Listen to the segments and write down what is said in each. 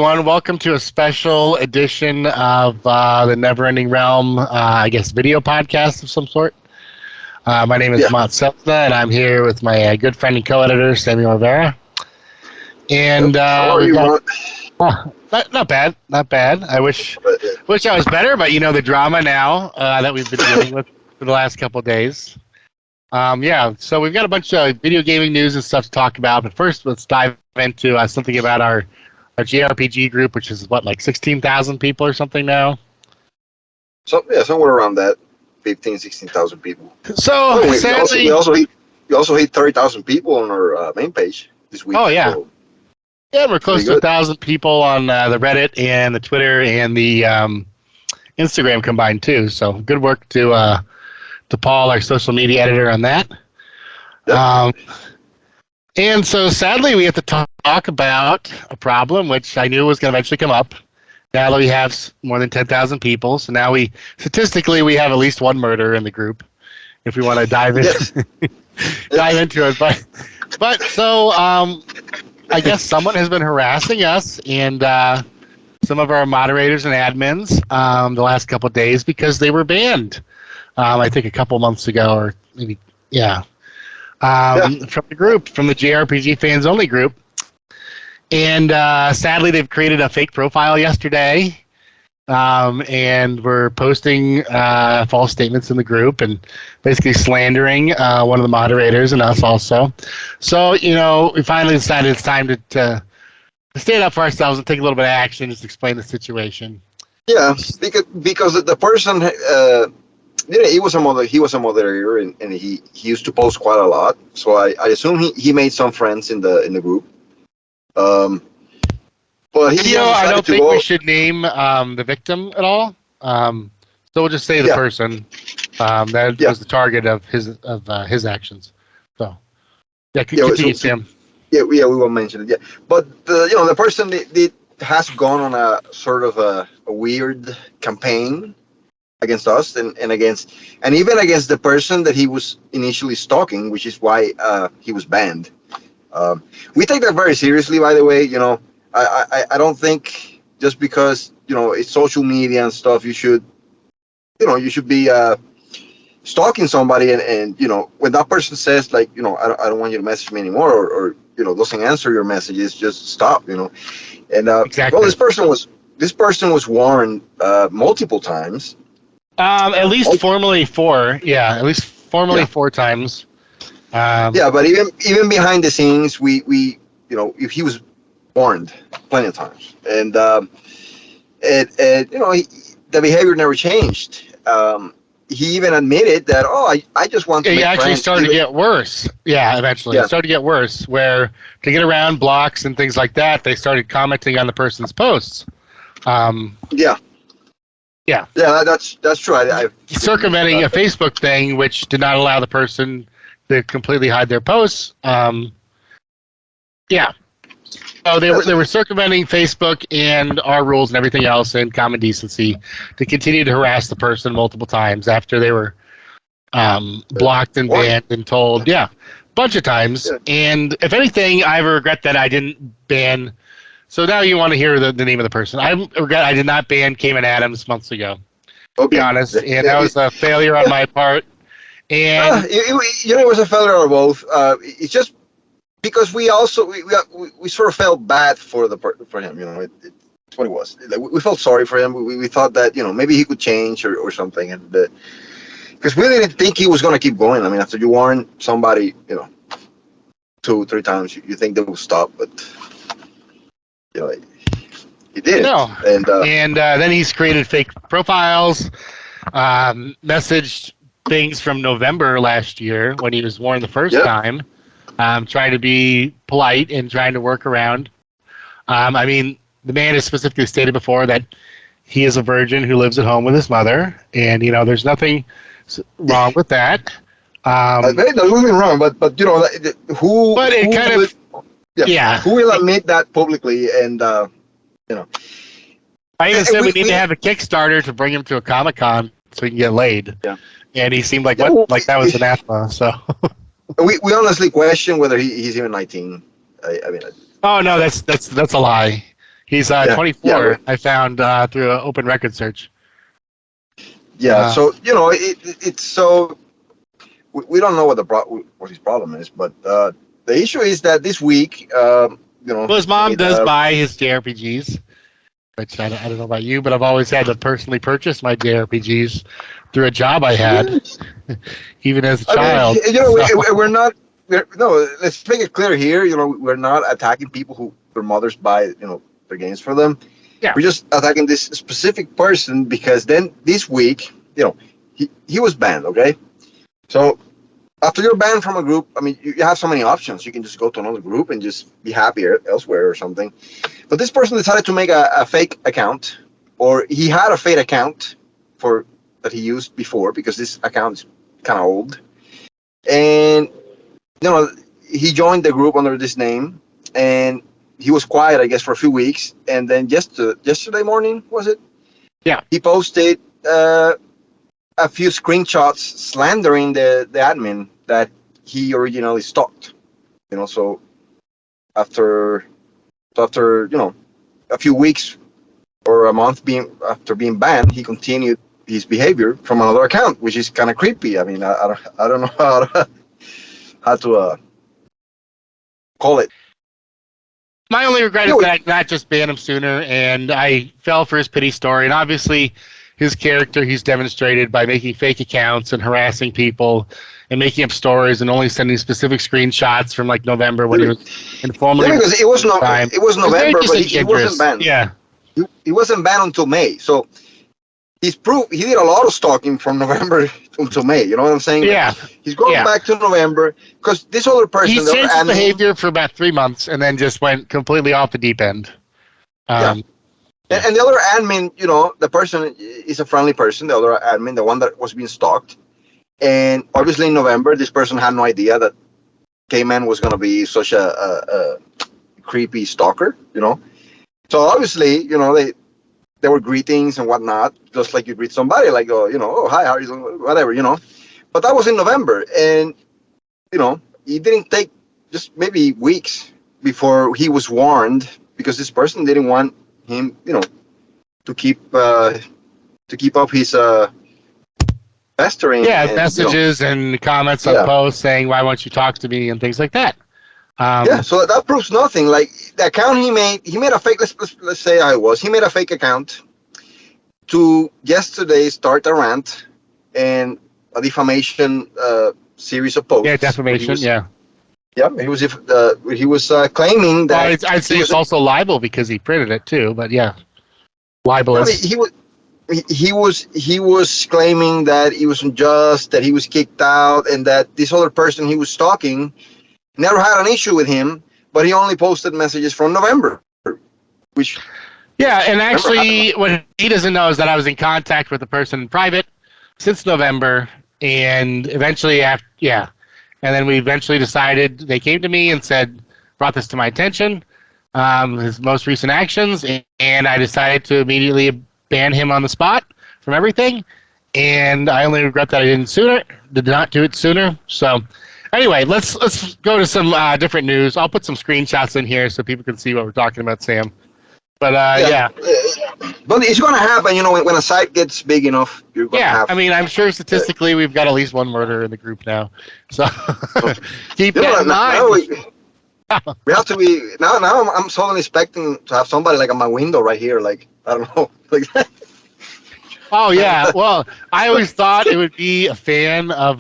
everyone. Welcome to a special edition of the Never Ending Realm, I guess, video podcast of some sort. My name is Mont Selzna, and I'm here with my good friend and co-editor, Samuel Rivera. And how are you, Mont? Not bad, not bad. I wish I was better, but you know the drama now that we've been dealing with for the last couple of days. So we've got a bunch of video gaming news and stuff to talk about, but first let's dive into something about our JRPG group, which is what, like 16,000 people or something now? So yeah, somewhere around that, 16,000 people. So we also hit 30,000 people on our main page this week. Oh yeah, so yeah, we're close to 1,000 people on the Reddit and the Twitter and the Instagram combined too. So good work to Paul, our social media editor, on that. Yep. And so sadly, we have to talk about a problem which I knew was going to eventually come up. Now that we have more than 10,000 people, so now statistically we have at least one murder in the group. If we want to dive in, dive into it, but so I guess someone has been harassing us and some of our moderators and admins the last couple of days because they were banned. I think a couple months ago, or maybe from the group, from the JRPG Fans Only group. And sadly, they've created a fake profile yesterday, and we're posting false statements in the group and basically slandering one of the moderators and us also. So, you know, we finally decided it's time to stand up for ourselves and take a little bit of action, just explain the situation. Yeah, because the person, he was a moderator, and he used to post quite a lot. So I assume he made some friends in the group. But I don't think we should name the victim at all. So we'll just say the person that was the target of his actions. So continue, Sam. Yeah, we won't mention it. Yeah, but the person has gone on a sort of a weird campaign against us and even against the person that he was initially stalking, which is why he was banned. We take that very seriously, by the way. I don't think just because it's social media and stuff, you should be stalking somebody and when that person says like I don't want you to message me anymore or doesn't answer your messages, just stop. And exactly. Well, this person was warned multiple times. At least formally 4. Yeah, at least formally 4 times. But even behind the scenes, we he was warned plenty of times, and the behavior never changed. He even admitted that I just want to. It actually started to get worse. Yeah, eventually it started to get worse. Where to get around blocks and things like that, they started commenting on the person's posts. Yeah, that's true. Circumventing a Facebook thing, which did not allow the person to completely hide their posts. So they were circumventing Facebook and our rules and everything else and common decency to continue to harass the person multiple times after they were blocked and banned and told, bunch of times. And if anything, I regret that I didn't ban. So now you want to hear the name of the person. I regret I did not ban Cayman Adams months ago, to be honest. And that was a failure on my part. And it was a failure on both. It's just because we sort of felt bad for him. It's what it was. Like, we felt sorry for him. We thought that maybe he could change or something, and because we didn't think he was going to keep going. I mean, after you warn somebody 2-3 times, you think they will stop, but he did. And then he's created fake profiles, messaged things from November last year when he was warned the first time, trying to be polite and trying to work around. I mean, the man has specifically stated before that he is a virgin who lives at home with his mother, and there's nothing wrong with that. There's nothing wrong, but who? But it kind of. Yeah. Who will admit that publicly? And I even said we need to have a Kickstarter to bring him to a Comic-Con so he can get laid. Yeah. And he seemed like like that was anathema. So we honestly question whether he's even 19. I mean. Oh no, that's a lie. He's Yeah, 24. I found through an open record search. yeah. So it's so we don't know what his problem is, but the issue is that this week, Well, his mom does buy his JRPGs, which I don't know about you, but I've always had to personally purchase my JRPGs through a job I had, even as a child. I mean, we're not. No, let's make it clear here. We're not attacking people who their mothers buy, their games for them. Yeah. We're just attacking this specific person because then this week, he was banned. Okay, so after you're banned from a group, I mean, you have so many options. You can just go to another group and just be happier elsewhere or something. But this person decided to make a fake account, or he had a fake account that he used before because this account is kind of old. And he joined the group under this name, and he was quiet, I guess, for a few weeks. And then yesterday morning, was it? Yeah. He posted a few screenshots slandering the admin that he originally stalked. So after a few weeks or a month after being banned, he continued his behavior from another account, which is kind of creepy. I mean, I don't know how to call it. My only regret is that I not just banned him sooner, and I fell for his pity story. And obviously, his character he's demonstrated by making fake accounts and harassing people and making up stories and only sending specific screenshots from like November when he was informally. Yeah, because it was November, but he wasn't banned. Yeah, he wasn't banned until May. So he did a lot of stalking from November until May. You know what I'm saying? Yeah. He's going back to November because this other person. He changed his behavior for about 3 months and then just went completely off the deep end. And the other admin, the person is a friendly person. The other admin, the one that was being stalked, and obviously in November, this person had no idea that K-Man was going to be such a creepy stalker. So obviously, there were greetings and whatnot, just like you greet somebody, like, oh, hi, how are you doing, whatever, But that was in November, and it didn't take just maybe weeks before he was warned because this person didn't want him, to keep up his pestering. Yeah, messages and comments on posts saying, "Why won't you talk to me?" and things like that. So that proves nothing. Like the account he made a fake. Let's say he made a fake account to yesterday start a rant and a defamation series of posts. Yeah, defamation. Yeah, he was claiming that. Well, I'd say it's also libel because he printed it too. But yeah, libelous. He was claiming that he was unjust, that he was kicked out, and that this other person he was stalking never had an issue with him, but he only posted messages from November, which. Yeah, and actually, what he doesn't know is that I was in contact with the person in private since November, and eventually, and then we eventually decided. They came to me and brought this to my attention, his most recent actions, and I decided to immediately ban him on the spot from everything. And I only regret that I did not do it sooner. So, anyway, let's go to some different news. I'll put some screenshots in here so people can see what we're talking about, Sam. But but it's going to happen, when a site gets big enough. You're going to have. I mean, I'm sure statistically we've got at least one murderer in the group now. So keep that in mind. We have to be now. I'm suddenly expecting to have somebody like on my window right here, like I don't know, like that. Oh yeah. Well, I always thought it would be a fan of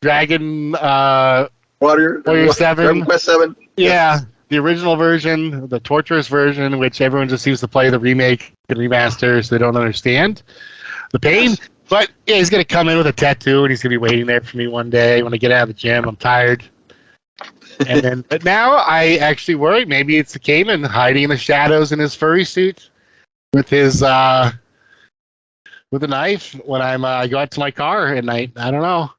Dragon Warrior 7. Dragon Quest 7. Yeah. The original version, the torturous version, which everyone just seems to play the remake and remaster, so they don't understand the pain. Yes. But yeah, he's gonna come in with a tattoo, and he's gonna be waiting there for me one day when I get out of the gym. I'm tired, and then. But now I actually worry maybe it's the Cayman hiding in the shadows in his furry suit with his with a knife when I go out to my car at night. I don't know.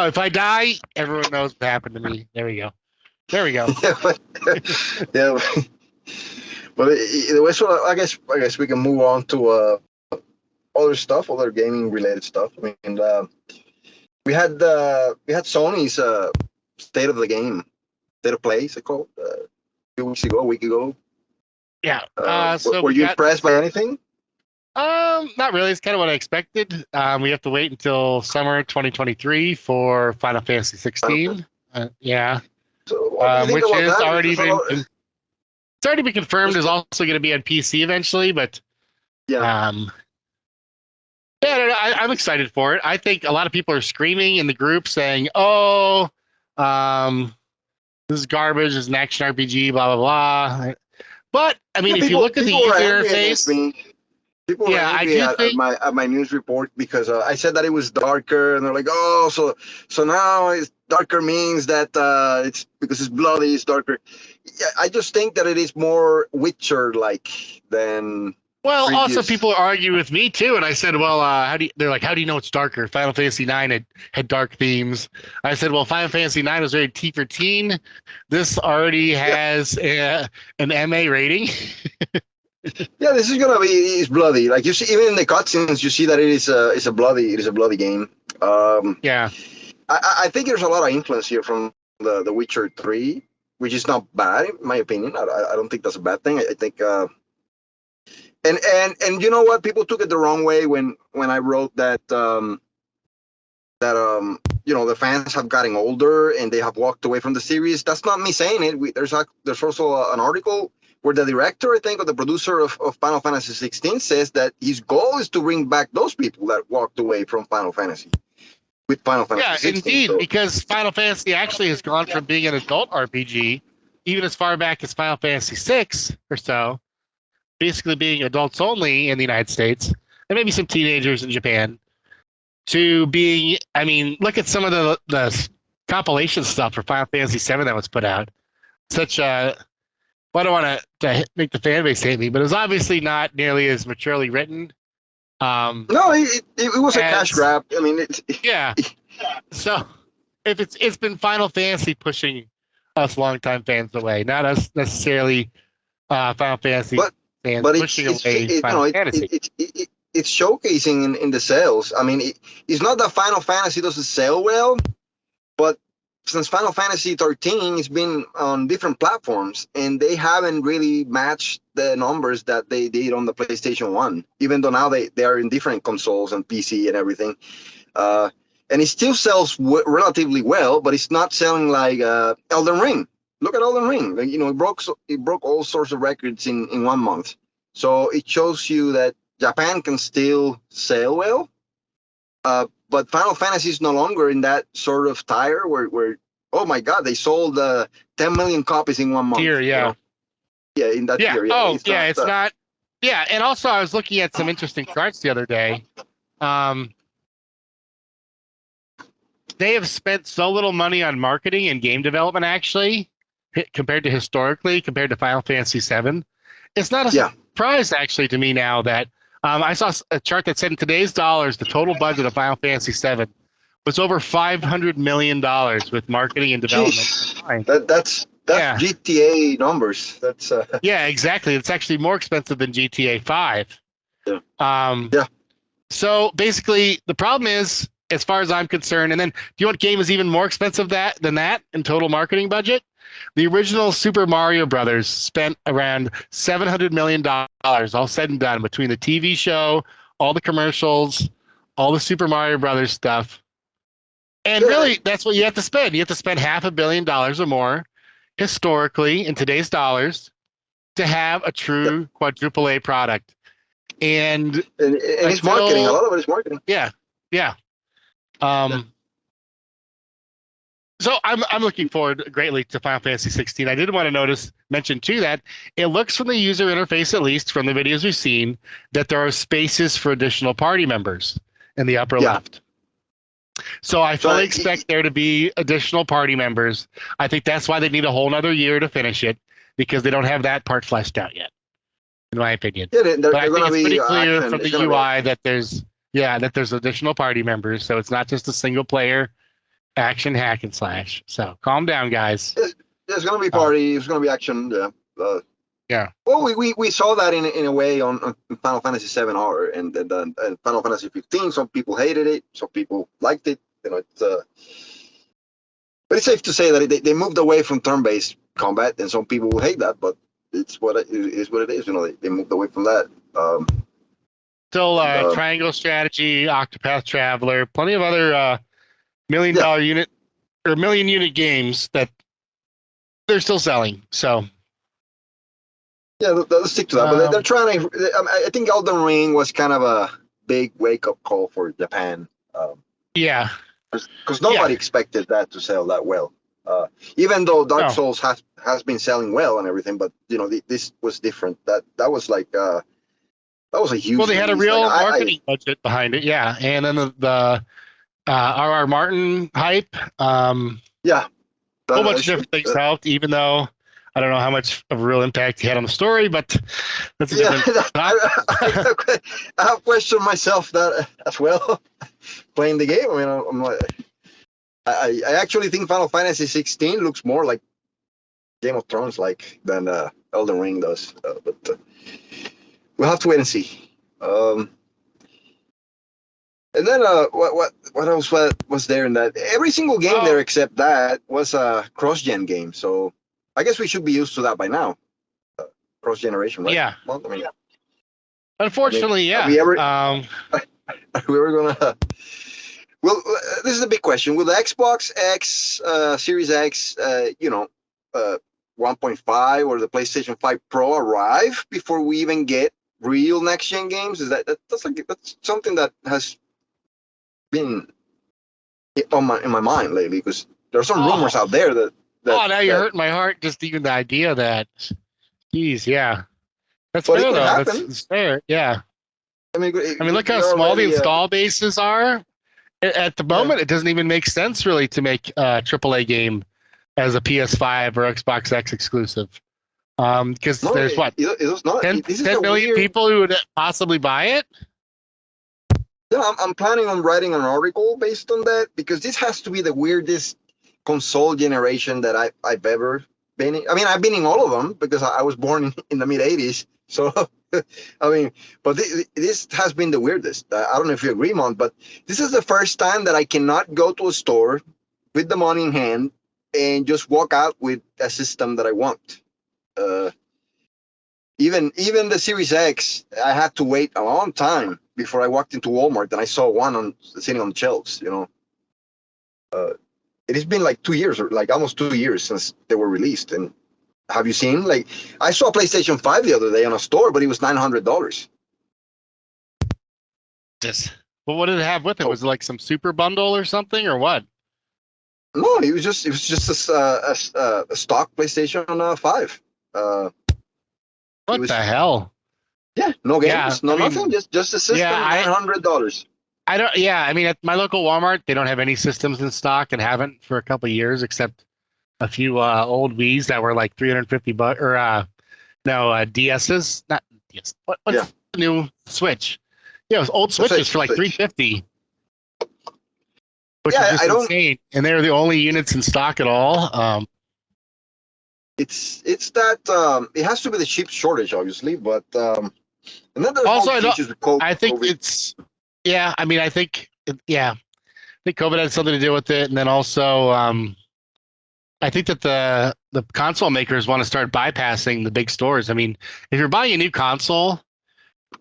If I die, everyone knows what happened to me. There we go. Yeah, but anyway, so I guess we can move on to other gaming related stuff. I mean, we had Sony's state of play, is it called? A week ago. Yeah. So Were we you got impressed by anything? not really. It's kind of what I expected. We have to wait until summer 2023 for Final Fantasy 16. Yeah. So what do you think Which about is that? already There's a lot. it's already been confirmed is also going to be on PC eventually, but Yeah. um yeah, no, I'm excited for it. I think a lot of people are screaming in the group saying, "Oh, um, this is garbage. This is an action RPG, blah blah blah." But I mean, Yeah, if you look at the people were user angry against interface, me. People were yeah, I angry do at think. my news report because I said that it was darker, and they're like, "Oh, so now it's darker means that it's because it's bloody, it's darker." Yeah, I just think that it is more Witcher like than Well, also previous. people argue with me too, and I said, "Well, how do you?" They're like, "How do you know it's darker?" Final Fantasy IX had dark themes. I said, "Well, Final Fantasy IX was rated T for teen. This already Yeah, has an MA rating." yeah, this is gonna be it's bloody. Like you see, even in the cutscenes, you see that it is a bloody game. Um, Yeah. I think there's a lot of influence here from the Witcher 3, which is not bad in my opinion. I don't think that's a bad thing. I think and you know what? People took it the wrong way when I wrote that the fans have gotten older and they have walked away from the series. That's not me saying it. There's also an article where the director, I think, or the producer of Final Fantasy 16 says that his goal is to bring back those people that walked away from Final Fantasy with Final Fantasy Yeah, 16. indeed, So because Final Fantasy actually has gone from being an adult RPG, even as far back as Final Fantasy VI or so, basically being adults only in the United States, and maybe some teenagers in Japan, to being, I mean, look at some of the compilation stuff for Final Fantasy VII that was put out. Such a, well, I don't want to make the fan base hate me, but it was obviously not nearly as maturely written. no, it was a cash As, grab. I mean, yeah. So if it's been Final Fantasy pushing us longtime fans away, not us necessarily Final Fantasy but fans but pushing away you know Final Fantasy. it's showcasing in the sales. I mean, it's not that Final Fantasy doesn't sell well, but since Final Fantasy 13, it's been on different platforms, and they haven't really matched the numbers that they did on the PlayStation 1, even though now they are in different consoles and PC and everything. Uh, and it still sells relatively well, but it's not selling like Elden Ring. Look at Elden Ring. Like, it broke all sorts of records in 1 month. So it shows you that Japan can still sell well, but Final Fantasy is no longer in that sort of tire where oh my God, they sold 10 million copies in 1 month. Tier, yeah. Yeah, in that Yeah. tier. Yeah, Oh, it's yeah, not. it's not. Yeah, and also I was looking at some interesting charts the other day. Um, they have spent so little money on marketing and game development actually compared to historically compared to Final Fantasy VII. It's not a Yeah, surprise actually to me now that I saw a chart that said in today's dollars the total budget of Final Fantasy VII was over $500 million with marketing and development jeez, combined. that's Yeah, GTA numbers. That's yeah, exactly. It's actually more expensive than GTA 5. yeah, Um, yeah, so basically, the problem is, as far as I'm concerned, and then do you know what game is even more expensive than that in total marketing budget? The original Super Mario Brothers spent around $700 million, all said and done, between the TV show, all the commercials, all the Super Mario Brothers stuff. And yeah, really, that's what you have to spend. You have to spend $500 million or more historically in today's dollars to have a yeah. true quadruple A product. And And it's marketing. A until, lot of it is marketing. yeah, yeah. Yeah, Um, so I'm looking forward greatly to Final Fantasy 16. I did want to mention too that it looks from the user interface, at least from the videos we've seen, that there are spaces for additional party members in the upper yeah. left. So I So fully expect there to be additional party members. I think that's why they need a whole nother year to finish it, because they don't have that part fleshed out yet, in my opinion. yeah, they're But I think gonna it's be pretty clear action. from It's the gonna be UI action. that there's additional party members. So it's not just a single player action hack and slash. So calm down, guys. There's gonna be Uh, party. There's gonna be action. Yeah. yeah. Well, we saw that in a way on Final Fantasy 7 R and Final Fantasy 15. Some people hated it. Some people liked it. But it's safe to say that they moved away from turn-based combat, and some people will hate that. But it's what it is. What it is. You know, they moved away from that. Still, Triangle Strategy, Octopath Traveler, plenty of other $1 million unit or million unit games that they're still selling. So yeah, they'll stick to that. But they're trying to. I think Elden Ring was kind of a big wake up call for Japan. Yeah, because nobody expected that to sell that well. Even though Dark Souls has been selling well and everything, but you know this was different. That was like that was a huge. Well, they had a release. real marketing budget behind it, yeah, and then the R.R. Martin hype. Yeah, a whole bunch of different things helped, even though I don't know how much of a real impact he had on the story, but that's a different I have questioned myself that as well playing the game. I mean, I'm like, I actually think Final Fantasy 16 looks more like Game of Thrones like than Elden Ring does, but we'll have to wait and see. And then what else was there in that? Every single game there except that was a cross-gen game, so I guess we should be used to that by now. Cross-generation, right? Yeah. Well, I mean, unfortunately, yeah. Are we ever gonna? Well, this is a big question. Will the Xbox X, Series X, 1.5 or the PlayStation 5 Pro arrive before we even get real next-gen games? Is that's something that has been in my mind lately, because there are some rumors out there that now you're hurting my heart. Just even the idea that, geez, yeah, that's fair though. Happen. That's fair, yeah. I mean, look how small the install bases are. At the moment, it doesn't even make sense really to make a AAA game as a PS5 or Xbox X exclusive. Because there's 10 million people who would possibly buy it. Yeah, I'm planning on writing an article based on that, because this has to be the weirdest console generation that I've ever been in. I mean, I've been in all of them because I was born in the mid '80s. So, I mean, but this has been the weirdest. I don't know if you agree, Mon, but this is the first time that I cannot go to a store with the money in hand and just walk out with a system that I want. Even the Series X, I had to wait a long time before I walked into Walmart and I saw one sitting on the shelves. You know, it has been like 2 years, or like almost 2 years since they were released. And have you seen? Like, I saw a PlayStation 5 the other day on a store, but it was $900. Well, what did it have with it? Was it like some super bundle or something, or what? No, it was just a stock PlayStation 5. What the hell? Yeah, no games, nothing, just a system. Yeah, $900. I don't. Yeah, I mean, at my local Walmart, they don't have any systems in stock and haven't for a couple of years, except a few old Wii's that were like $350 or DS's, not DS. What's the new Switch? Yeah, it was old Switches for like $350. Which is just insane, and they're the only units in stock at all. It's that it has to be the chip shortage, obviously, but and then there's also I think COVID. It's I mean, I think COVID had something to do with it, and then also I think that the console makers want to start bypassing the big stores. I mean, if you're buying a new console,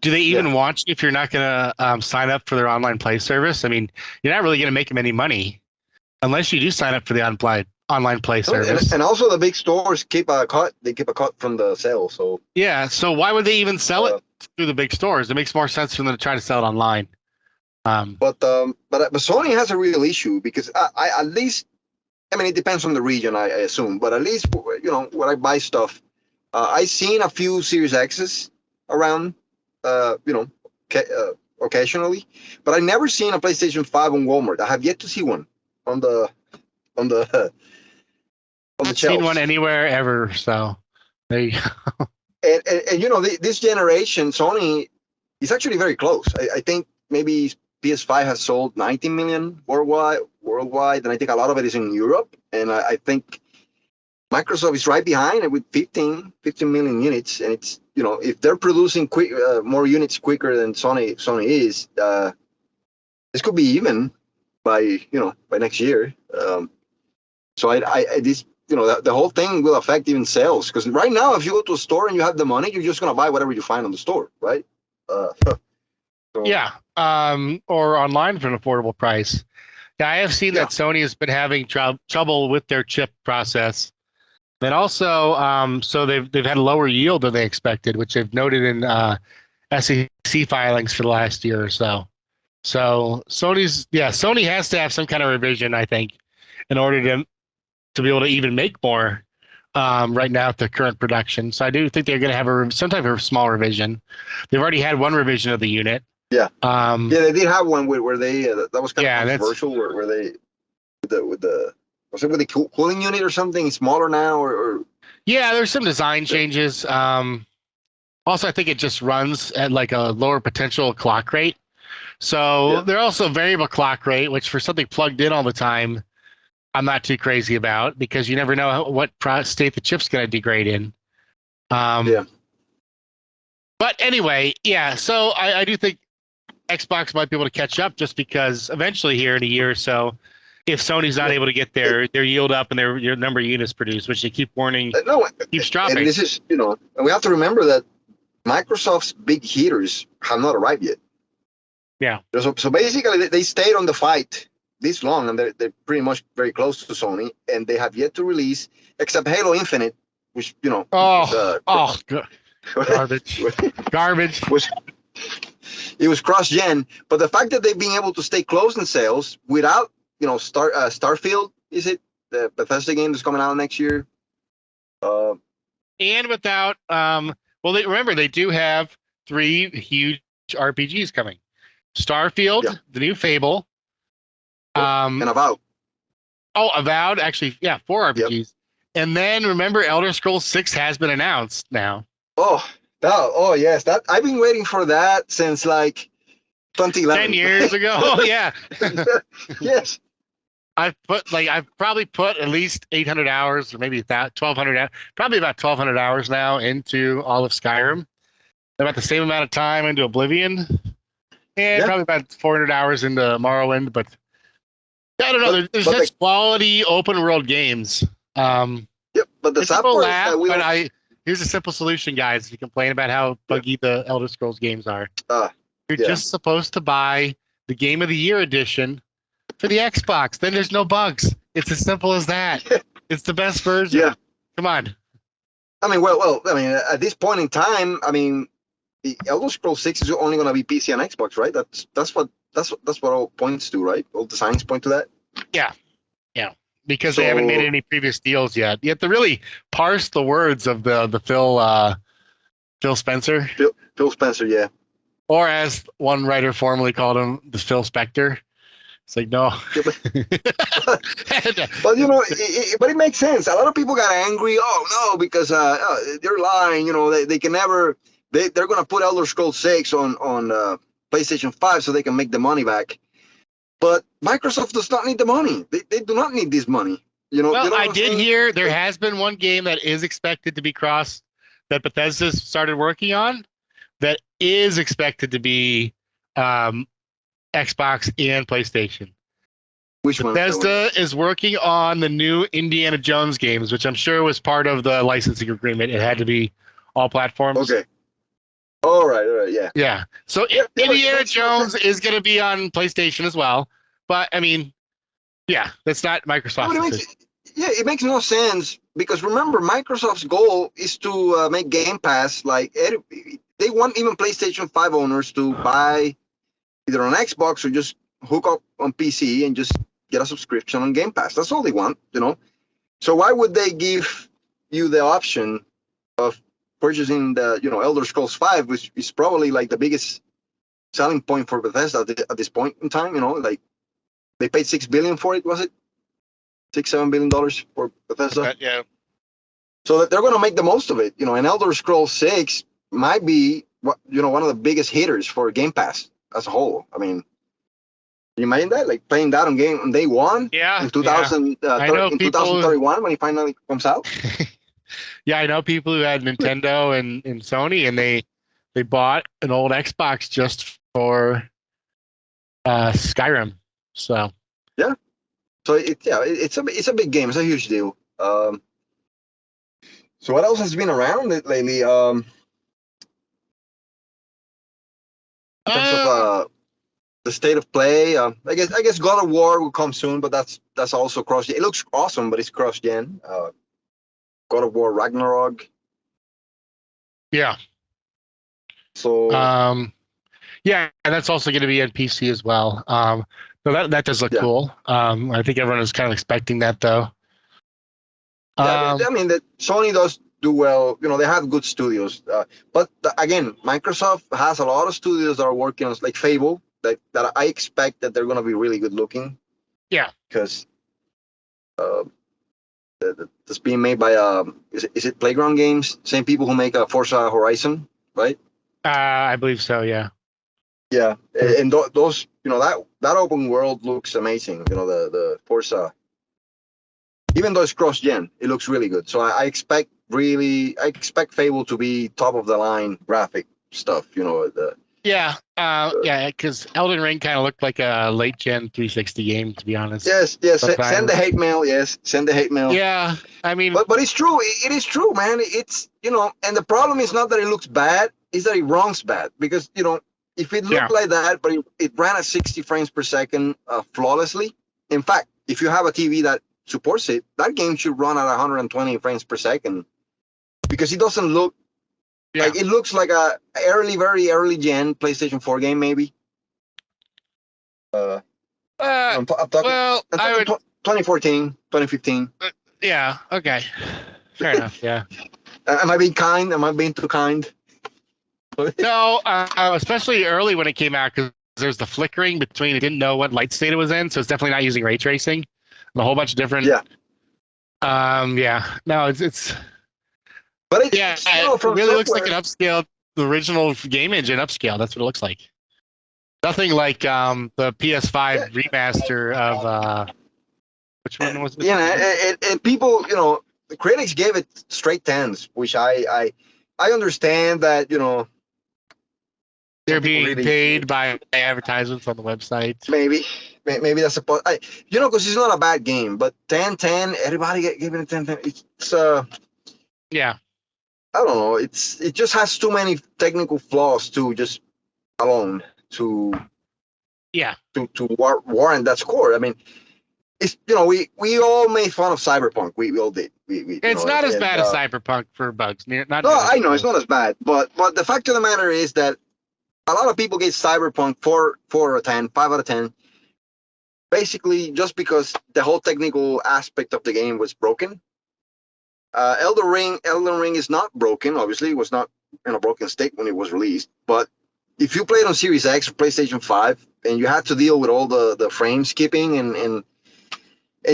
do they even want you if you're not going to sign up for their online play service? I mean, you're not really going to make them any money unless you do sign up for the online play service. And also the big stores keep a cut. They keep a cut from the sale. So so why would they even sell it through the big stores? It makes more sense for them to try to sell it online. But Sony has a real issue, because I at least, I mean, it depends on the region, I assume, but at least, you know, when I buy stuff, I've seen a few Series X's around, occasionally, but I never seen a PlayStation 5 on Walmart. I have yet to see one on the shelves. Seen one anywhere ever, so there you go. And you know, this generation, Sony is actually very close. I think maybe PS5 has sold 90 million worldwide, and I think a lot of it is in Europe. And I think Microsoft is right behind it with 15 million units. And it's, you know, if they're producing more units quicker than Sony is, this could be even by next year. So the whole thing will affect even sales. Because right now, if you go to a store and you have the money, you're just gonna buy whatever you find on the store, right? So, Yeah, or online for an affordable price. Yeah, I have seen that Sony has been having trouble with their chip process. And also, so they've had a lower yield than they expected, which they've noted in SEC filings for the last year or so. So Sony has to have some kind of revision, I think, in order to be able to even make more right now at the current production. So I do think they're going to have some type of small revision. They've already had one revision of the unit. Yeah. They did have one where they that was kind of controversial, where they with the was it with the cooling unit or something smaller now or yeah, there's some design changes. Also, I think it just runs at like a lower potential clock rate. So they're also variable clock rate, which for something plugged in all the time, I'm not too crazy about because you never know what state the chip's going to degrade in. But anyway, yeah. So I do think Xbox might be able to catch up just because eventually here in a year or so, if Sony's not able to get their yield up and their number of units produced, which they keep warning, keeps dropping. And this is, and we have to remember that Microsoft's big hitters have not arrived yet. Yeah. So basically, they stayed on the fight this long, and they're pretty much very close to Sony, and they have yet to release, except Halo Infinite, which garbage, garbage. It was cross-gen, but the fact that they've been able to stay close in sales without, Starfield, is it the Bethesda game that's coming out next year? And without, remember they do have 3 huge RPGs coming: Starfield, the new Fable, and Avowed. Oh, Avowed, actually, 4 RPGs, and then remember, Elder Scrolls 6 has been announced now. Oh yes, that I've been waiting for that since like 2011. 10 years ago. Oh yeah. Yes. I've probably put at least 800 hours, or maybe 1,200, probably about 1,200 hours now into all of Skyrim. About the same amount of time into Oblivion, and probably about 400 hours into Morrowind. But I don't know. There's such quality open world games. But the sad part is that here's a simple solution, guys. If you complain about how buggy the Elder Scrolls games are, you're just supposed to buy the Game of the Year edition for the Xbox. Then there's no bugs. It's as simple as that. It's the best version. Yeah. Come on. I mean, at this point in time, the Elder Scrolls 6 is only going to be PC and Xbox, right? That's what all points to, right? All the signs point to that. Yeah. Because they haven't made any previous deals yet. You have to really parse the words of the Phil Spencer. Phil Spencer, yeah. Or as one writer formerly called him, the Phil Spector. It's like, no. But but it makes sense. A lot of people got angry. Oh no, because they're lying. They can never. They're going to put Elder Scrolls 6 on PlayStation 5 so they can make the money back. But Microsoft does not need the money. They do not need this money. I did hear there has been one game that is expected to be crossed that Bethesda started working on that is expected to be Xbox and PlayStation. Which one? Bethesda is working on the new Indiana Jones games, which I'm sure was part of the licensing agreement. It had to be all platforms. Okay. All right, yeah. Yeah. So Indiana Jones is going to be on PlayStation as well. But, that's not Microsoft's. It makes no sense because remember, Microsoft's goal is to make Game Pass they want even PlayStation 5 owners to buy either on Xbox or just hook up on PC and just get a subscription on Game Pass. That's all they want, So why would they give you the option of purchasing the Elder Scrolls 5, which is probably like the biggest selling point for Bethesda at this point in time? Like they paid $6 billion for it, was it $6-7 billion for Bethesda? Yeah. So that they're going to make the most of it, and Elder Scrolls 6 might be one of the biggest hitters for Game Pass as a whole. I mean, can you imagine that, like playing that on day one? Yeah. In 2031 when it finally comes out. Yeah, I know people who had Nintendo and Sony, and they bought an old Xbox just for Skyrim. So yeah, so it's a big game. It's a huge deal. So what else has been around lately? In terms of the state of play, I guess God of War will come soon, but that's also cross. It looks awesome, but it's cross gen. God of War Ragnarok. Yeah. So yeah, and that's also going to be on PC as well. So that does look cool. I think everyone is kind of expecting that though. Yeah, I mean that Sony does do well. You know, they have good studios, but again, Microsoft has a lot of studios that are working on like Fable that I expect that they're going to be really good looking. Yeah, because that's being made by is it Playground Games? Same people who make Forza Horizon, right? I believe so. Yeah. Yeah, and those that open world looks amazing. You know the Forza, even though it's cross gen, it looks really good. So I expect Fable to be top of the line graphic stuff. You know yeah, because Elden Ring kind of looked like a late gen 360 game, to be honest. Yes. Send the hate mail. Yes, send the hate mail. Yeah, I mean, but it's true. It is true, man. It's and the problem is not that it looks bad; it's that it runs bad. Because if it looked like that, but it ran at 60 frames per second flawlessly. In fact, if you have a TV that supports it, that game should run at 120 frames per second because it doesn't look like it looks like a very early gen PlayStation 4 game, maybe. I'm talking, well, I would 2014, 2015. Yeah. Okay. Fair enough. Yeah. Am I being kind? Am I being too kind? No, especially early when it came out because there's the flickering between it didn't know what light state it was in, so it's definitely not using ray tracing. And a whole bunch of different. Yeah. Yeah. No, it's. But it really looks like an upscale, the original game engine upscale. That's what it looks like. Nothing like the PS5 remaster of which one was it? Yeah, and people, the critics gave it straight tens, which I understand that they're being paid by advertisements on the website. Maybe that's because it's not a bad game, but 10, everybody giving it 10. It's yeah. I don't know. It just has too many technical flaws to just alone to warrant that score. I mean, it's we all made fun of Cyberpunk. We all did. It's not as bad as Cyberpunk for bugs. No, I know it's not as bad, but the fact of the matter is that a lot of people get Cyberpunk 4 out of 10, 5 out of 10, basically just because the whole technical aspect of the game was broken. Elden Ring is not broken. Obviously, it was not in a broken state when it was released. But if you played on Series X or PlayStation 5 and you had to deal with all the frame skipping and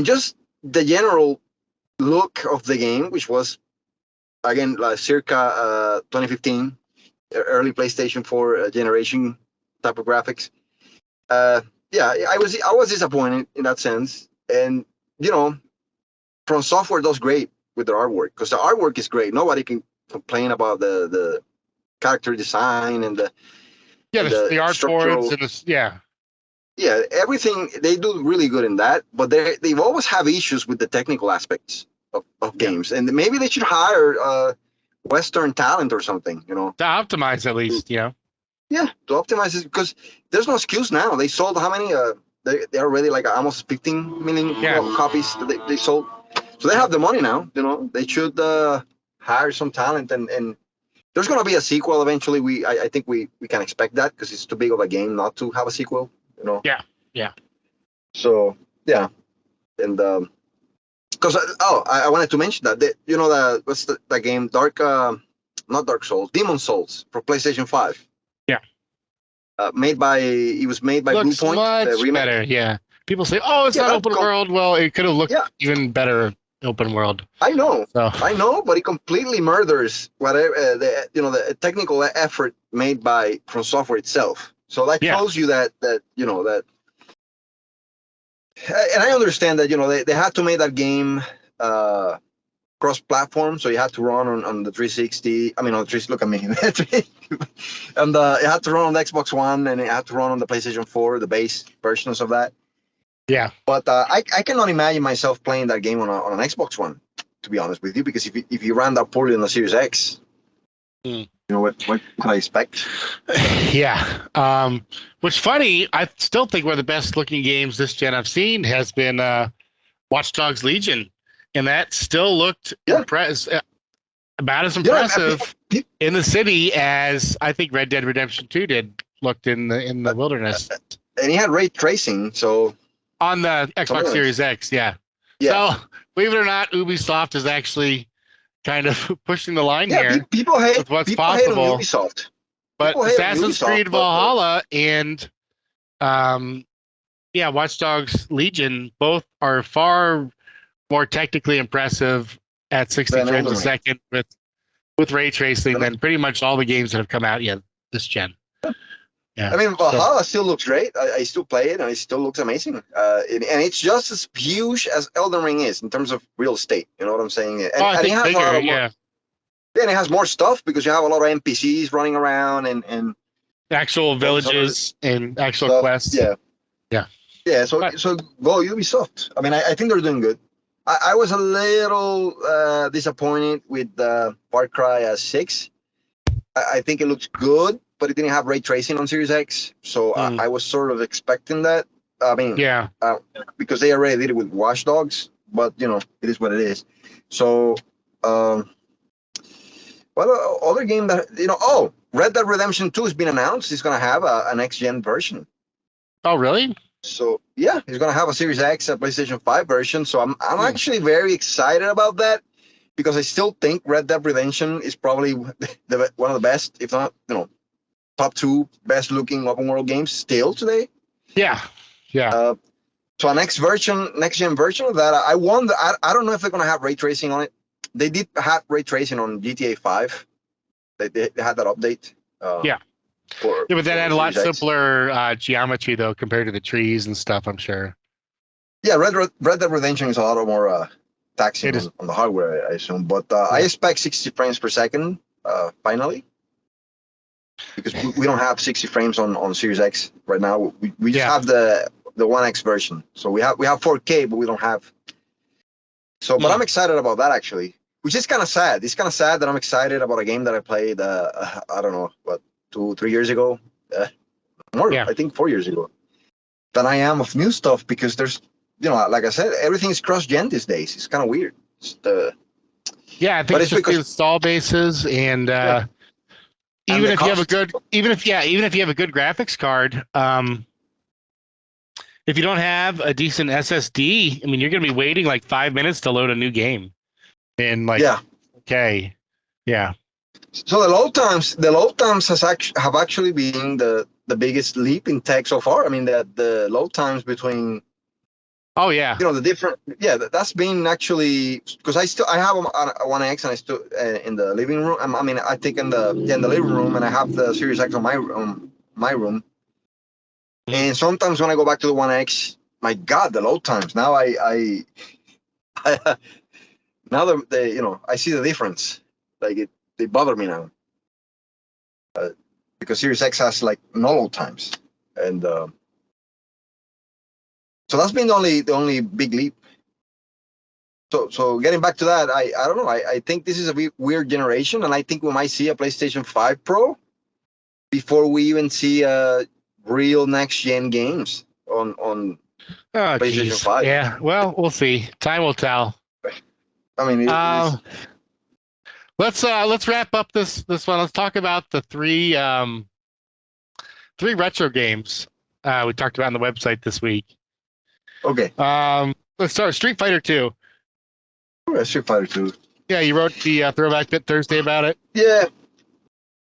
just the general look of the game, which was again circa 2015, early PlayStation 4 generation type of graphics. I was disappointed in that sense, and From Software does great with their artwork because the artwork is great. Nobody can complain about the character design and the art boards and everything. They do really good in that, but they've always have issues with the technical aspects of games, and maybe they should hire Western talent or something, to optimize at least, Yeah, to optimize it because there's no excuse now. They sold how many? They're already like almost 15 million copies that they sold. So they have the money now. They should hire some talent, and there's going to be a sequel eventually. I think we can expect that because it's too big of a game not to have a sequel. Yeah. So yeah, and because I wanted to mention that what's the game not Dark Souls, Demon Souls for PlayStation 5. Yeah. It was made by Looks Bluepoint. Much better, yeah. People say, "Oh, it's not open world." Well, it could have looked even better open world. I know, but it completely murders whatever the technical effort made From Software itself. So that shows you that. And I understand that they had to make that game cross-platform, so you had to run on the 360. I mean, on the 360. Look at me, and it had to run on the Xbox One, and it had to run on the PlayStation 4, the base versions of that. Yeah, but I cannot imagine myself playing that game on an Xbox One. to be honest with you, because if you ran that poorly on the Series X, you know what can I expect? Yeah. What's funny, I still think one of the best looking games this gen I've seen has been Watch Dogs Legion, and that still looked about as impressive in the city as I think Red Dead Redemption 2 looked in the wilderness. And he had ray tracing, so on the Xbox Series X, yeah. So believe it or not, Ubisoft is actually kind of pushing the line here. People hate with what's people possible. hate on Ubisoft. But Assassin's Creed Valhalla and Watch Dogs Legion both are far more technically impressive at 60 frames a second with ray tracing than pretty much all the games that have come out yet this gen. Yeah. I mean, Valhalla still looks great. I still play it, and it still looks amazing. And it's just as huge as Elden Ring is in terms of real estate. You know what I'm saying? And, I think it has bigger, then it has more stuff because you have a lot of NPCs running around and actual villages and actual stuff. Quests. Yeah. So go Ubisoft. I mean, I think they're doing good. I was a little disappointed with Far Cry 6. I think it looks good, but it didn't have ray tracing on Series X, so I was sort of expecting that. I mean, because they already did it with Watch Dogs, but you know, it is what it is. So, other game that Red Dead Redemption 2 has been announced. It's gonna have a next gen version. Oh, really? So yeah, it's gonna have a Series X, a PlayStation 5 version. So I'm actually very excited about that. Because I still think Red Dead Redemption is probably one of the best, if not, top 2 best looking open world games still today. Yeah. So a next gen version of that, I wonder. I don't know if they're gonna have ray tracing on it. They did have ray tracing on GTA 5. They had that update. But that had a lot simpler geometry though compared to the trees and stuff, I'm sure. Yeah, Red Dead Redemption is a lot more taxing on the hardware, I assume. But I expect 60 frames per second finally, because we don't have 60 frames on Series X right now. We just have the One X version. So we have 4K, but we don't have. So, but I'm excited about that actually, which is kind of sad. It's kind of sad that I'm excited about a game that I played. I don't know, what, 2-3 years ago, I think 4 years ago, than I am of new stuff, because there's. Like I said, everything is cross-gen these days. It's kind of weird. I think it's just because the install bases and even if you have a good graphics card, if you don't have a decent SSD, I mean, you're going to be waiting like 5 minutes to load a new game. And So the load times have actually been the biggest leap in tech so far. I mean, the load times between. Oh yeah. The different. Yeah, that's been actually, because I have a One X, and I still in the living room. I mean, I take in the living room, and I have the Series X on my room. And sometimes when I go back to the One X, my God, the load times. Now I now I see the difference. Like they bother me now. Because Series X has like no load times, and so that's been the only big leap. So getting back to that, I don't know. I think this is a weird generation, and I think we might see a PlayStation 5 Pro before we even see real next gen games on PlayStation 5. Yeah, well, we'll see. Time will tell. I mean, let's wrap up this one. Let's talk about the three retro games we talked about on the website this week. Okay. Let's start Street Fighter 2. Street Fighter 2. Yeah, you wrote the Throwback Bit Thursday about it. Yeah.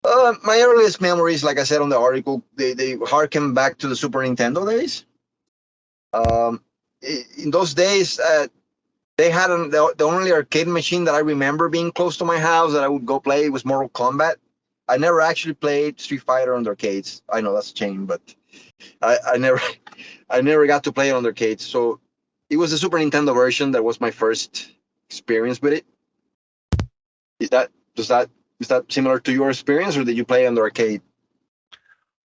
My earliest memories, like I said on the article, they harken back to the Super Nintendo days. In those days, they had the only arcade machine that I remember being close to my house that I would go play was Mortal Kombat. I never actually played Street Fighter on the arcades. I know that's a shame, but I never got to play it on the arcades. So it was the Super Nintendo version that was my first experience with it. Is that similar to your experience, or did you play on the arcade?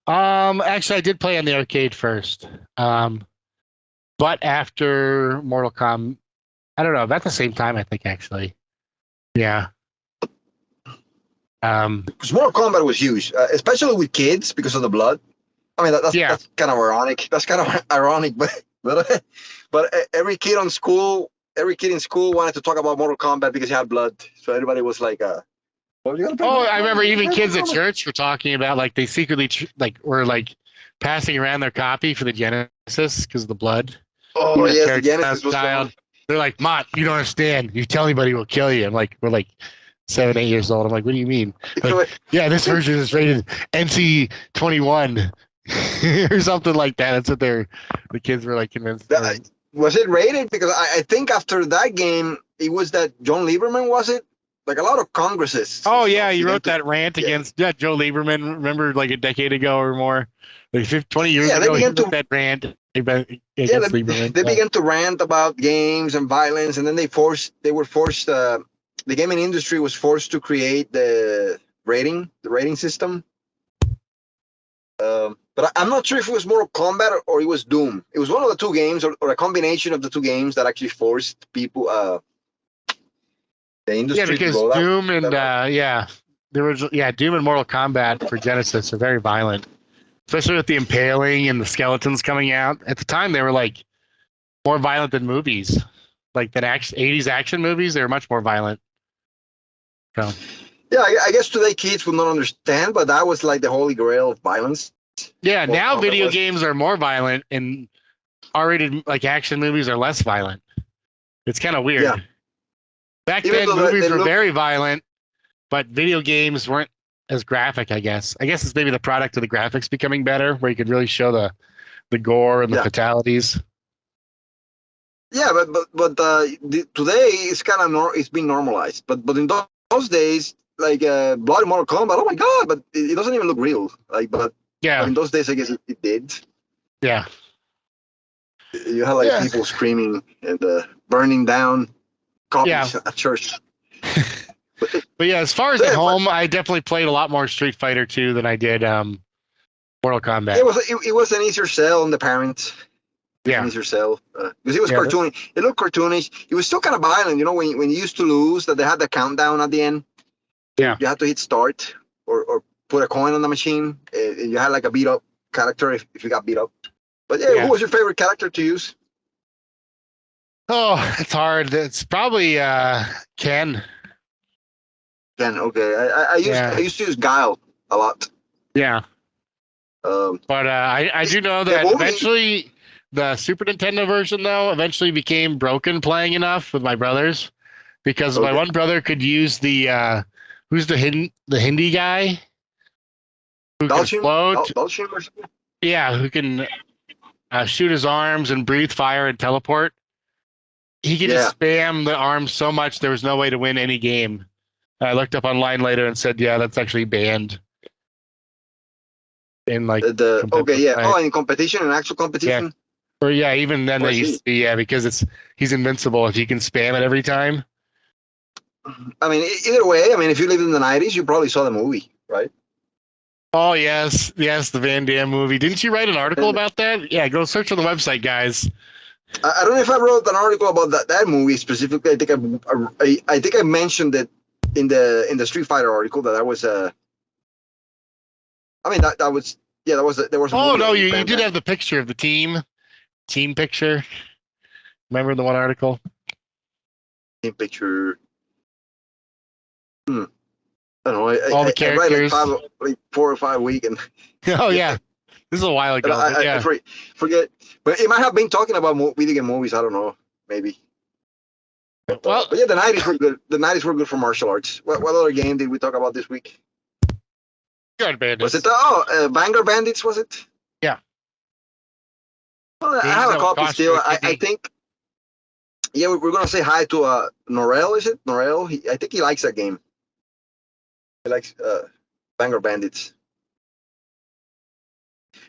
Actually, I did play on the arcade first. But after Mortal Kombat, I don't know, about the same time, I think, actually. Yeah. Because Mortal Kombat was huge, especially with kids because of the blood. I mean, Yeah. that's kind of ironic. That's kind of ironic, but every kid in school wanted to talk about Mortal Kombat because he had blood. So everybody was like, "Well, you gotta play Oh, Mortal I Kombat. remember You gotta even play kids Mortal at Kombat." church were talking about like they secretly were like passing around their copy for the Genesis because of the blood. Oh Even at yes, the church, as Genesis a was fun. child, they're like, "Mott, you don't understand. You tell anybody, we'll kill you." I'm like, we're like 7, 8 years old. I'm like, what do you mean? Like, yeah, this version is rated NC-21 or something like that. That's what the kids were like convinced. Was it rated? Because I think after that game, it was that John Lieberman, was it? Like a lot of congresses and Oh yeah, stuff you began wrote to, that rant yeah, against Joe Lieberman. Remember, like a decade ago or more, like 20 years yeah, they ago, he began wrote to, that rant yeah, against Lieberman. they Yeah. began to rant about games and violence, and then they were forced. The gaming industry was forced to create the rating system. But I'm not sure if it was Mortal Kombat or it was Doom. It was one of the two games, or a combination of the two games that actually forced people, the Yeah, industry, to because go Doom and that route. there was Doom and Mortal Kombat for Genesis are very violent, especially with the impaling and the skeletons coming out. At the time, they were like more violent than movies, like than 80s action movies. They were much more violent. So Yeah, I guess today kids will not understand, but that was like the holy grail of violence. yeah, Mortal now Kombat video was. games are more violent and R-rated like action movies are less violent. It's kind of Yeah, weird. Back even then, though they movies were look. very violent, but video games weren't as graphic. I guess. I guess it's maybe the product of the graphics becoming better, where you could really show the gore and the Yeah, fatalities. yeah, today it's kind of it's been normalized. But in those days, like Bloody Mortal Kombat, oh my god! But it doesn't even look real. Like, but Yeah, in those days, I guess it did. yeah, You had like yeah, people screaming and burning down yeah. copies at church. But But yeah, as far as at yeah, but home, I definitely played a lot more Street Fighter 2 than I did Mortal Kombat. it was an easier sell on the parents. It was an Yeah, easier sell because it was yeah, cartoony. It looked cartoonish. It was still kind of violent, you know. When you used to lose, that they had the countdown at the end. yeah, You had to hit start or put a coin on the machine. And you had like a beat up character if you got beat up. But yeah, who yeah. was your favorite character to use? Oh, it's hard. It's probably Ken. Ken. Okay, I Yeah, used to use Guile a lot. yeah. Um, But I do know the that movie. eventually the Super Nintendo version though eventually became broken playing enough with my brothers because my Okay. one brother could use who's the Hindi guy who can Dalchim? float. Dalchim or something? Yeah, who can shoot his arms and breathe fire and teleport. He could Yeah. just spam the arms so much there was no way to win any game. I looked up online later and said, yeah, that's actually banned in like Okay, competitive yeah. play. Oh, in competition, in actual Yeah. competition. Or yeah, even then Oh, I they used see. to be, yeah, because he's invincible if you can spam it every time. I mean, either way, I mean, if you lived in the '90s, you probably saw the movie, right? Oh yes, yes, the Van Damme movie. Didn't you write an article And about that? Yeah, go search on the website, guys. I don't know if I wrote an article about that movie specifically. I think I mentioned it in the Street Fighter article that I was I mean that was yeah, there was a Oh movie no, of you Van did Damme. have the picture of the team picture. Remember the one article? In picture. Hmm. I don't know. All the I write characters. like 4 or 5 a week, and Oh yeah, yeah, this is a while and ago, but I yeah. forget. But it might have been talking about video game movies. I don't know, maybe. Well, But yeah, the '90s were good. The '90s were good for martial arts. What other game did we talk about this week? Guard Was it Bandits. Vanguard Bandits? Was it? Yeah, Well, I games have a that will copy cost you still. a I kidney. think. Yeah, we're gonna say hi to Norel. Is it Norel? I think he likes that game. He likes Vanguard Bandits.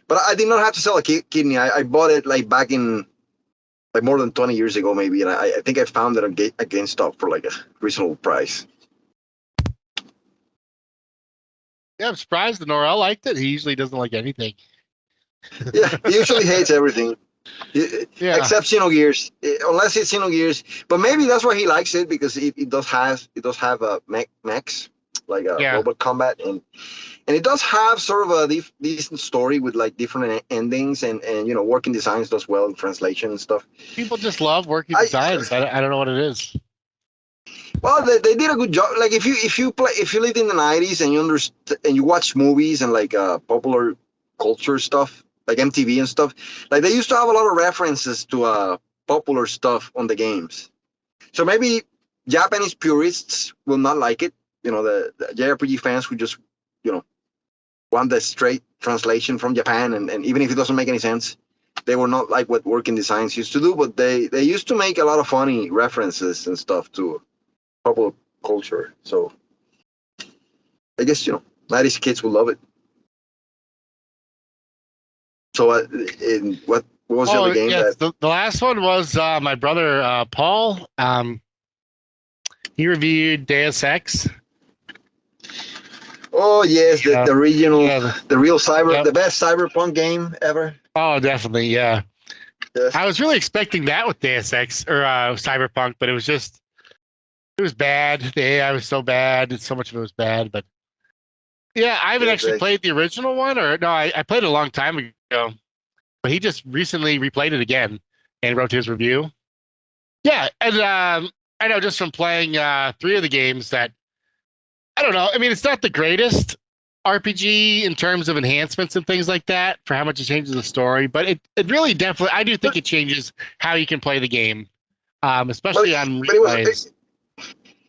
But I did not have to sell a kidney. I bought it like back in like more than 20 years ago, maybe, and I think I found it on GameStop for like a reasonable price. Yeah, I'm surprised the Norel liked it. He usually doesn't like anything. Yeah, he usually hates everything. Yeah. Except Xenogears, unless it's Xenogears. But maybe that's why he likes it, because it does have a mechs, like a Yeah. robot combat, and it does have sort of a decent story with like different endings, and working designs does well in translation and stuff. People just love working I designs. I don't know what it is. Well, they did a good job. Like if you lived in the '90s and you understand and you watch movies and like popular culture stuff, like MTV and stuff, like they used to have a lot of references to popular stuff on the games. So maybe Japanese purists will not like it. The JRPG fans who just you know want the straight translation from Japan, and even if it doesn't make any sense, they were not like what Working Designs used to do. But they used to make a lot of funny references and stuff to popular culture. So I guess 90s kids will love it. So what was the other game yes. that? The last one was my brother Paul. He reviewed Deus Ex. Oh yes, Yeah. the original, Yeah. the real Yep. the best cyberpunk game ever. Oh, definitely. Yeah. Yes. I was really expecting that with Deus Ex or Cyberpunk, but it was bad. The AI was so bad. So much of it was bad. But yeah, I haven't Yes. actually played the original one, or no, I played it a long time ago. But he just recently replayed it again and wrote his review. Yeah, and I know just from playing three of the games that I don't know. I mean, it's not the greatest RPG in terms of enhancements and things like that for how much it changes the story, but it really definitely I do think But it changes how you can play the game, but especially on but it was replays.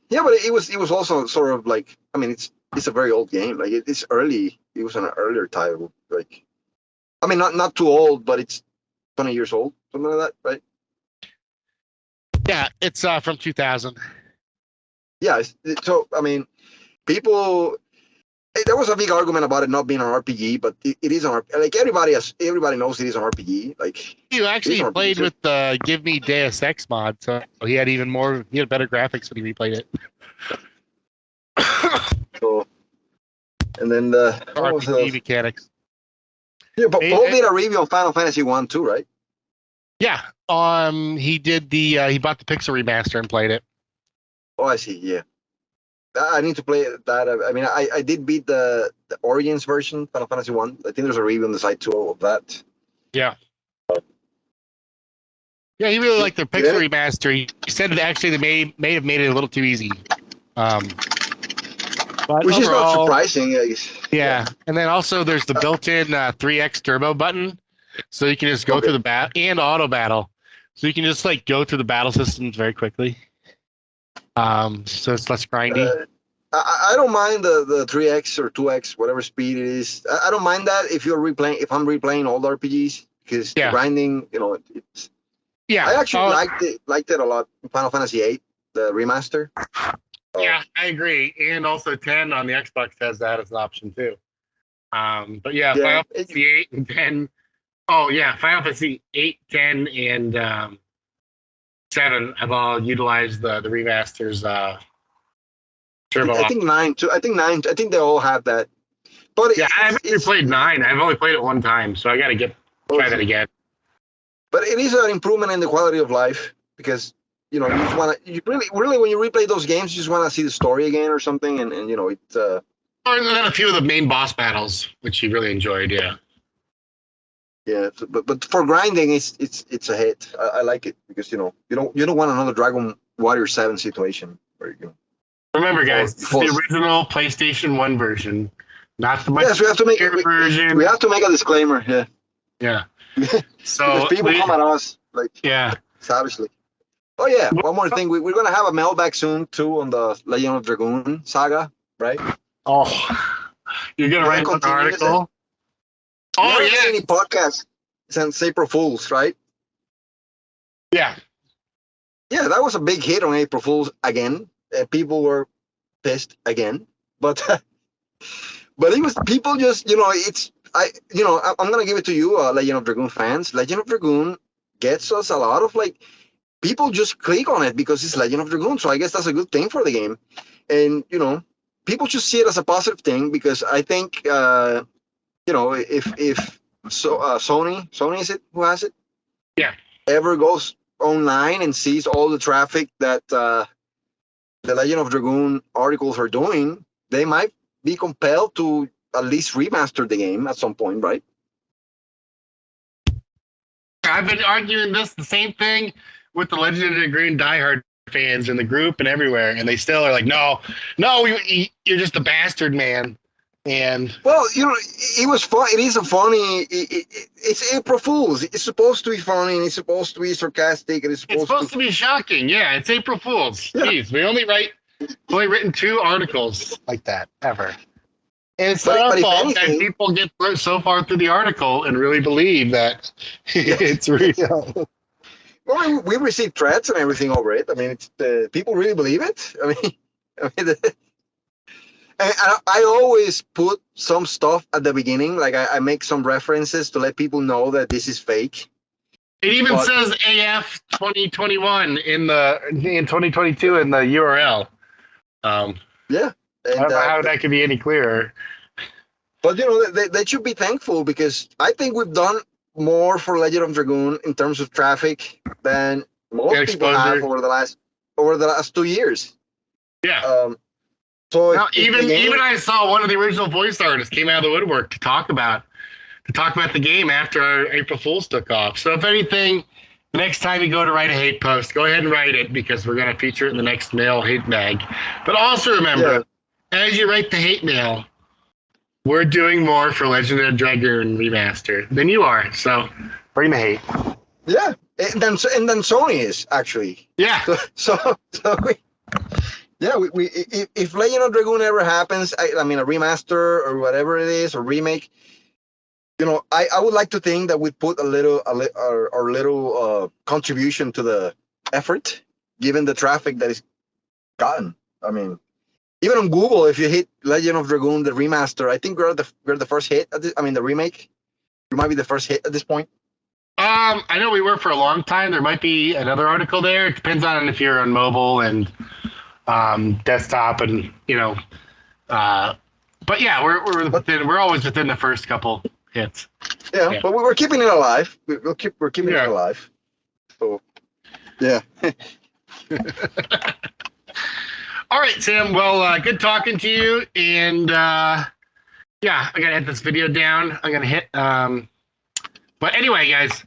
yeah, but it was also sort of like, I mean, it's a very old game. Like it's early. It was an earlier title. Like, I mean, not too old, but it's 20 years old, something like that, right? Yeah, it's from 2000. Yeah. So I mean, people. There was a big argument about it not being an RPG, but it is an RPG. Like everybody knows it is an RPG. Like You it is actually an RPG. played with the Give Me Deus Ex mod, so he had he had better graphics when he replayed it. So and then what was RPG else? mechanics. Yeah, but Eh, Paul eh, did a review on Final Fantasy 1 too, right? yeah, he did he bought the Pixel remaster and played it. Oh, I see. Yeah, I need to play that. I mean, I did beat the Origins version, Final Fantasy 1. I think there's a review on the site too of that. Yeah. Yeah, he really Did, liked the did Pixel any, remaster. He said that actually they may have made it a little too easy. Um, but which is not overall, surprising, I guess. Yeah. yeah. And then also there's the built-in 3x turbo button, so you can just go Okay. through the bat and auto battle, so you can just like go through the battle systems very quickly. So it's less grindy. I don't mind the 3x or 2x, whatever speed it is. I don't mind that if I'm replaying old RPGs, because the Yeah, grinding, it's. I yeah. actually liked it a lot in Final Fantasy 8, the remaster. Yeah, I agree. And also 10 on the Xbox has that as an option too. But yeah, Yeah, Final Fantasy 8 and 10. Oh yeah, Final Fantasy 8, 10, and 7 have all utilized the remasters turbo I option. think 9 too. I think 9. I think they all have that. But Yeah, I haven't it's replayed 9. I've only played it one time, so I got to try that again. but it is an improvement in the quality of life, because you just want to, you really when you replay those games, you just want to see the story again or something, and it's Or then a few of the main boss battles, which you really enjoyed. Yeah. yeah. But for grinding, it's a hit. I like it, because you don't want another Dragon Warrior 7 situation where Remember, fall, guys, you this is fall. the original PlayStation 1 version, not the much Yes, we have to make bigger we version. have to make a disclaimer, yeah, Yeah. because So people come at us like yeah. savagely. Oh yeah, one more thing. We're gonna have a mailbag soon too on the Legend of Dragoon saga, right? Oh, you're gonna We're gonna write an continue this. article. We Oh haven't made yeah, any podcasts since April Fools, right? yeah. Yeah, that was a big hit on April Fools again. People were pissed again, but but it was people just it's I'm gonna give it to you, Legend of Dragoon fans. Legend of Dragoon gets us a lot of like people just click on it because it's Legend of Dragoon. So I guess that's a good thing for the game, and people just see it as a positive thing, because I think if Sony is it who has it? ever goes online and sees all the traffic that the Legend of Dragoon articles are doing, they might be compelled to at least remaster the game at some point, right? I've been arguing the same thing with the Legend of Dragoon diehard fans in the group and everywhere, and they still are like, no, you're just a bastard, man. And well, it was fun. It is a funny. It's April Fools. It's supposed to be funny and it's supposed to be sarcastic and it's supposed to be shocking. Yeah, it's April Fools. Yeah. Jeez, we only written 2 articles like that ever. And it's But not our fault anything, that people get so far through the article and really believe that it's real. Well, we received threats and everything over it. I mean, it's people really believe it. And I always put some stuff at the beginning, like I make some references to let people know that this is fake. It even says AF 2021 in 2022 in the URL. Yeah. I don't know how that could be any clearer. But they should be thankful, because I think we've done more for Legend of Dragoon in terms of traffic than most people have over the last 2 years. Yeah. So now, even I saw one of the original voice artists came out of the woodwork to talk about the game after our April Fools took off. So if anything, the next time you go to write a hate post, go ahead and write it, because we're going to feature it in the next mail hate mag. But also remember, as you write the hate mail, we're doing more for Legend of Dragoon Remaster than you are. So bring the hate. Yeah, and then Sony is actually. Yeah. So we if Legend of Dragoon ever happens, I mean a remaster or whatever it is, or remake, I would like to think that we put our little contribution to the effort, given the traffic that is gotten. I mean, even on Google, if you hit Legend of Dragoon the remaster, I think we're the first hit. The remake. We might be the first hit at this point. I know we were for a long time. There might be another article there. It depends on if you're on mobile and desktop, and but yeah, we're always within the first couple hits. Yeah, but we're keeping it alive. We're keeping it alive. So yeah. All right, Sam. Well, good talking to you. And I gotta edit this video down. I'm gonna hit. But anyway, guys,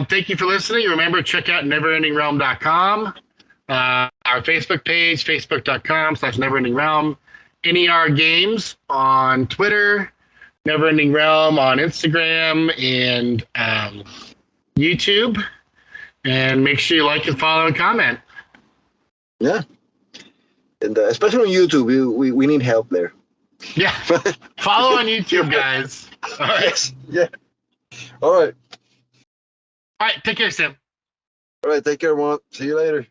thank you for listening. Remember, check out neverendingrealm.com. Our Facebook page, facebook.com/neverendingrealm. NER Games on Twitter, Neverending Realm on Instagram and YouTube. And make sure you like and follow and comment. Yeah. And especially on YouTube, we need help there. Yeah. Follow on YouTube, guys. All right. Yes. Yeah. All right. All right. Take care, Sam. All right. Take care, everyone. See you later.